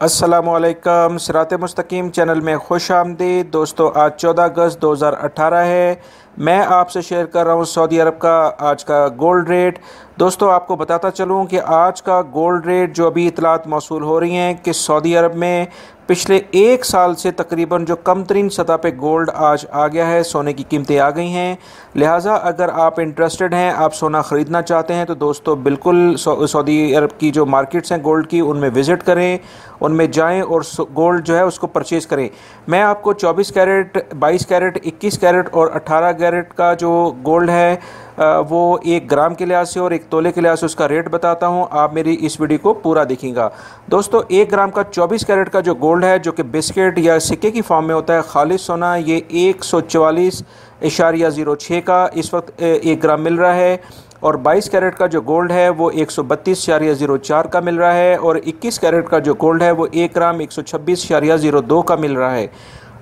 अस्सलामुअलैकुम, सिरात मुस्तकीम चैनल में खुश आमदीद। दोस्तों, आज 14 अगस्त 2018 है। मैं आपसे शेयर कर रहा हूँ सऊदी अरब का आज का गोल्ड रेट। दोस्तों, आपको बताता चलूँ कि आज का गोल्ड रेट जो अभी इतलात मौसूल हो रही हैं कि सऊदी अरब में पिछले एक साल से तकरीबन जो कम तरीन सतह पे गोल्ड आज आ गया है, सोने की कीमतें आ गई हैं। लिहाजा अगर आप इंटरेस्टेड हैं, आप सोना ख़रीदना चाहते हैं तो दोस्तों बिल्कुल सऊदी अरब की जो मार्केट्स हैं गोल्ड की, उनमें विज़िट करें, उनमें जाएं और गोल्ड जो है उसको परचेज़ करें। मैं आपको 24 कैरेट, 22 कैरेट, 21 कैरेट और 18 कैरेट का जो गोल्ड है वो 1 ग्राम के लिहाज से और 1 तोले के लिहाज से उसका रेट बताता हूं। आप मेरी इस वीडियो को पूरा देखिएगा। दोस्तों, 1 ग्राम का 24 कैरेट का जो गोल्ड है, जो कि बिस्किट या सिक्के की फॉर्म में होता है, खालिस सोना, ये 144.06 का इस वक्त 1 ग्राम मिल रहा है। और 22 कैरेट का जो गोल्ड है वो 132.04 का मिल रहा है। और 21 कैरेट का जो गोल्ड है वो 1 ग्राम 126.02 का मिल रहा है।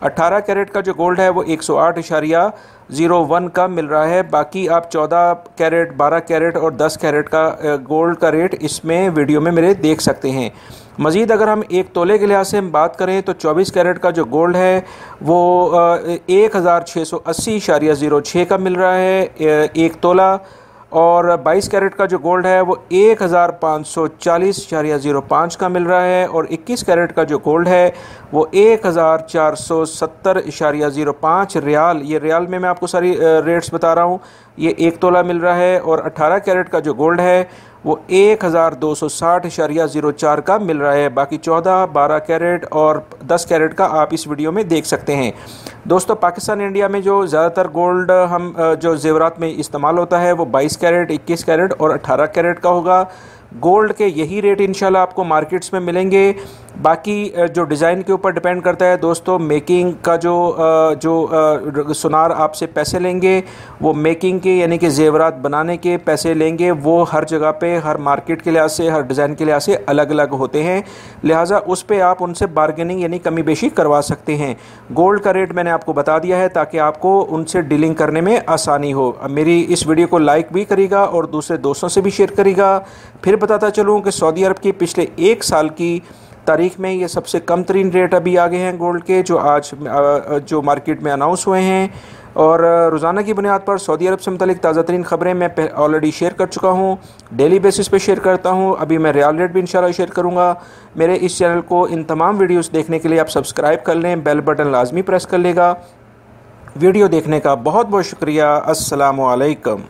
18 कैरेट का जो गोल्ड है वो 108.01 का मिल रहा है। बाकी आप 14 कैरेट, 12 कैरेट और 10 कैरेट का गोल्ड का रेट इसमें वीडियो में मेरे देख सकते हैं। मज़ीद अगर हम 1 तोले के लिहाज से हम बात करें तो 24 कैरेट का जो गोल्ड है वो 1680.06 का मिल रहा है 1 तोला। और 22 कैरेट का जो गोल्ड है वो 1540.05 का मिल रहा है। और 21 कैरेट का जो गोल्ड है वो 1470.05 रियाल, ये रियाल में मैं आपको सारी रेट्स बता रहा हूँ, ये 1 तोला मिल रहा है। और 18 कैरेट का जो गोल्ड है वो 1260.04 का मिल रहा है। बाकी 14, 12 कैरेट और 10 कैरेट का आप इस वीडियो में देख सकते हैं। दोस्तों, पाकिस्तान इंडिया में जो ज़्यादातर गोल्ड हम जो ज़ेवरात में इस्तेमाल होता है वो 22 कैरेट, 21 कैरेट और 18 कैरेट का होगा। गोल्ड के यही रेट इंशाल्लाह आपको मार्केट्स में मिलेंगे। बाकी जो डिज़ाइन के ऊपर डिपेंड करता है दोस्तों, मेकिंग का जो सुनार आपसे पैसे लेंगे, वो मेकिंग के यानी कि ज़ेवरात बनाने के पैसे लेंगे, वो हर जगह पे, हर मार्केट के लिहाज से, हर डिज़ाइन के लिहाज से अलग अलग होते हैं। लिहाजा उस पर आप उनसे बारगेनिंग यानी कमी बेशी करवा सकते हैं। गोल्ड का रेट मैंने आपको बता दिया है ताकि आपको उनसे डीलिंग करने में आसानी हो। मेरी इस वीडियो को लाइक भी करेगा और दूसरे दोस्तों से भी शेयर करेगा। फिर बताता चलूँ कि सऊदी अरब की पिछले 1 साल की तारीख में ये सबसे कम तरीन रेट अभी आ गए हैं गोल्ड के, जो आज जो मार्केट में अनाउंस हुए हैं। और रोज़ाना की बुनियाद पर सऊदी अरब से मुतालिक ताज़ा तरीन ख़बरें मैं ऑलरेडी शेयर कर चुका हूँ, डेली बेसिस पे शेयर करता हूँ। अभी मैं रियल रेट भी इंशाल्लाह शेयर करूँगा। मेरे इस चैनल को इन तमाम वीडियोस देखने के लिए आप सब्सक्राइब कर लें, बेल बटन लाजमी प्रेस कर लेगा। वीडियो देखने का बहुत बहुत शुक्रिया। अस्सलामु अलैकुम।